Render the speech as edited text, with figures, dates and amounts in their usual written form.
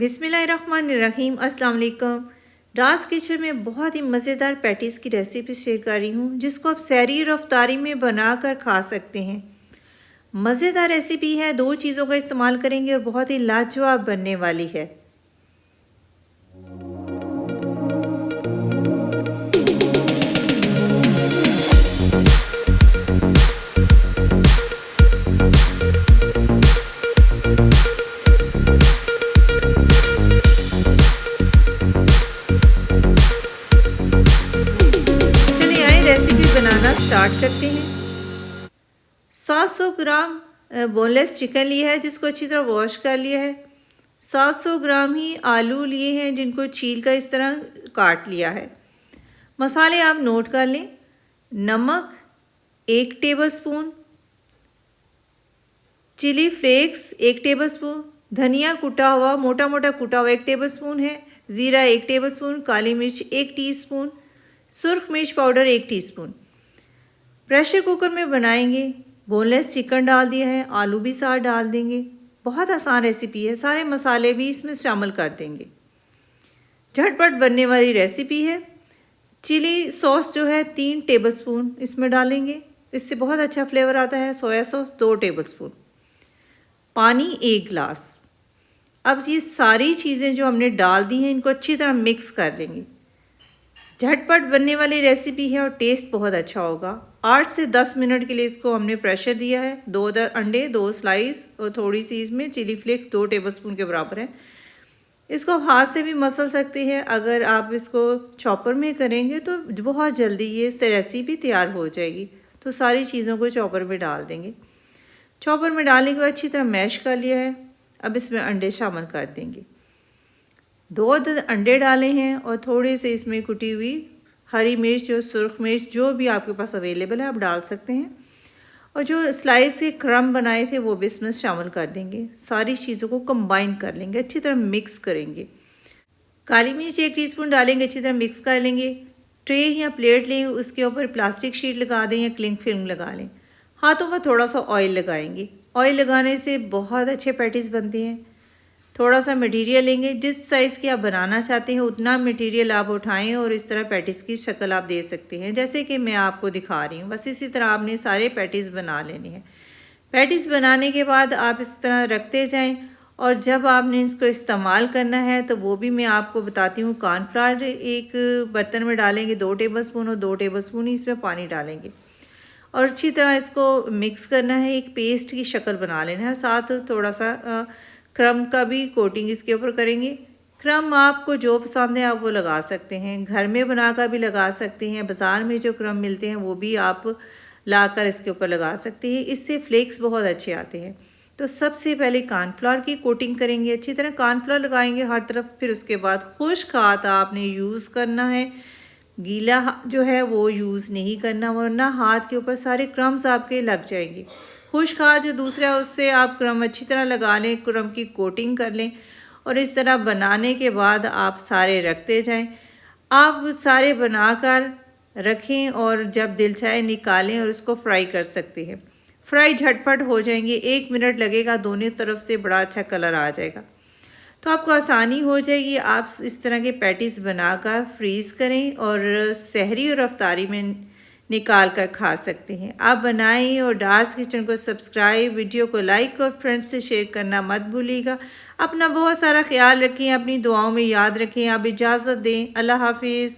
बिस्मिल्लाहिर्रहमानिर्रहीम। अस्सलाम वालेकुम। डार्स किचन में बहुत ही मज़ेदार पैटीज़ की रेसिपी शेयर कर रही हूँ जिसको आप सहरी और अफ्तारी में बनाकर खा सकते हैं। मज़ेदार रेसिपी है, दो चीज़ों का इस्तेमाल करेंगे और बहुत ही लाजवाब बनने वाली है। चलिए आए रेसिपी बनाना स्टार्ट करते हैं। 700 ग्राम बोनलेस चिकन लिया है जिसको अच्छी तरह वॉश कर लिया है। 700 ग्राम ही आलू लिए हैं जिनको छील कर इस तरह काट लिया है। मसाले आप नोट कर लें। नमक 1 टेबलस्पून, चिली फ्लेक्स 1 टेबलस्पून, धनिया कुटा हुआ मोटा मोटा कुटा हुआ 1 टेबलस्पून है, ज़ीरा 1 टेबलस्पून, काली मिर्च 1 टीस्पून, सुर्ख मिर्च पाउडर 1 टीस्पून। प्रेशर कुकर में बनाएंगे। बोनलेस चिकन डाल दिया है, आलू भी साथ डाल देंगे। बहुत आसान रेसिपी है, सारे मसाले भी इसमें शामिल कर देंगे। झटपट बनने वाली रेसिपी है। चिली सॉस जो है 3 टेबलस्पून इसमें डालेंगे, इससे बहुत अच्छा फ्लेवर आता है। सोया सॉस 2 टेबलस्पून, पानी 1 गिलास। अब ये सारी चीज़ें जो हमने डाल दी हैं इनको अच्छी तरह मिक्स कर लेंगे। झटपट बनने वाली रेसिपी है और टेस्ट बहुत अच्छा होगा। 8 से 10 मिनट के लिए इसको हमने प्रेशर दिया है। 2 अंडे 2 स्लाइस और थोड़ी सी इसमें चिली फ्लेक्स 2 टेबलस्पून के बराबर है। इसको आप हाथ से भी मसल सकते हैं। अगर आप इसको चॉपर में करेंगे तो बहुत जल्दी ये रेसिपी तैयार हो जाएगी। तो सारी चीज़ों को चॉपर में डाल देंगे। चॉपर में डालने के बाद अच्छी तरह मैश कर लिया है। अब इसमें अंडे शामिल कर देंगे। 2 अंडे डाले हैं और थोड़े से इसमें कुटी हुई हरी मिर्च और सुर्ख मिर्च जो भी आपके पास अवेलेबल है आप डाल सकते हैं। और जो स्लाइस के क्रम बनाए थे वो भी इसमें शामिल कर देंगे। सारी चीज़ों को कंबाइन कर लेंगे, अच्छी तरह मिक्स करेंगे। काली मिर्च 1 टीस्पून डालेंगे, अच्छी तरह मिक्स कर लेंगे। ट्रे या प्लेट लें, उसके ऊपर प्लास्टिक शीट लगा दें या क्लिंग फिल्म लगा लें। हाथों में थोड़ा सा ऑयल लगाएंगे। ऑयल लगाने से बहुत अच्छे पैटीज़ बनते हैं। थोड़ा सा मटेरियल लेंगे, जिस साइज़ की आप बनाना चाहते हैं उतना मटेरियल आप उठाएं और इस तरह पैटीज़ की शक्ल आप दे सकते हैं, जैसे कि मैं आपको दिखा रही हूँ। बस इसी तरह आपने सारे पैटीज़ बना लेने हैं। पैटीज़ बनाने के बाद आप इस तरह रखते जाएं और जब आपने इसको इस्तेमाल करना है तो वो भी मैं आपको बताती हूँ। कॉर्नफ्लावर एक बर्तन में डालेंगे 2 टेबलस्पून और 2 टेबलस्पून ही इसमें पानी डालेंगे और अच्छी तरह इसको मिक्स करना है। एक पेस्ट की शक्ल बना लेना है। साथ थोड़ा सा क्रम का भी कोटिंग इसके ऊपर करेंगे। क्रम आपको जो पसंद है आप वो लगा सकते हैं, घर में बनाकर भी लगा सकते हैं। बाज़ार में जो क्रम मिलते हैं वो भी आप लाकर इसके ऊपर लगा सकते हैं, इससे फ्लेक्स बहुत अच्छे आते हैं। तो सबसे पहले कॉर्नफ्लावर की कोटिंग करेंगे, अच्छी तरह कॉर्नफ्लावर लगाएंगे हर तरफ। फिर उसके बाद खुश्क हाथ आपने यूज़ करना है, गीला जो है वो यूज़ नहीं करना, वरना हाथ के ऊपर सारे क्रम्स आपके लग जाएंगे। खुश्क हाथ जो दूसरा है उससे आप क्रम अच्छी तरह लगा लें, क्रम की कोटिंग कर लें और इस तरह बनाने के बाद आप सारे रखते जाएं। आप सारे बनाकर रखें और जब दिल चाहे निकालें और उसको फ्राई कर सकते हैं। फ्राई झटपट हो जाएंगे, 1 मिनट लगेगा, दोनों तरफ से बड़ा अच्छा कलर आ जाएगा। तो आपको आसानी हो जाएगी। आप इस तरह के पैटीज़ बनाकर फ्रीज़ करें और सहरी और अफ्तारी में निकाल कर खा सकते हैं। आप बनाएं और डार्स किचन को सब्सक्राइब, वीडियो को लाइक और फ्रेंड्स से शेयर करना मत भूलिएगा। अपना बहुत सारा ख्याल रखें, अपनी दुआओं में याद रखें। आप इजाज़त दें। अल्लाह हाफिज़।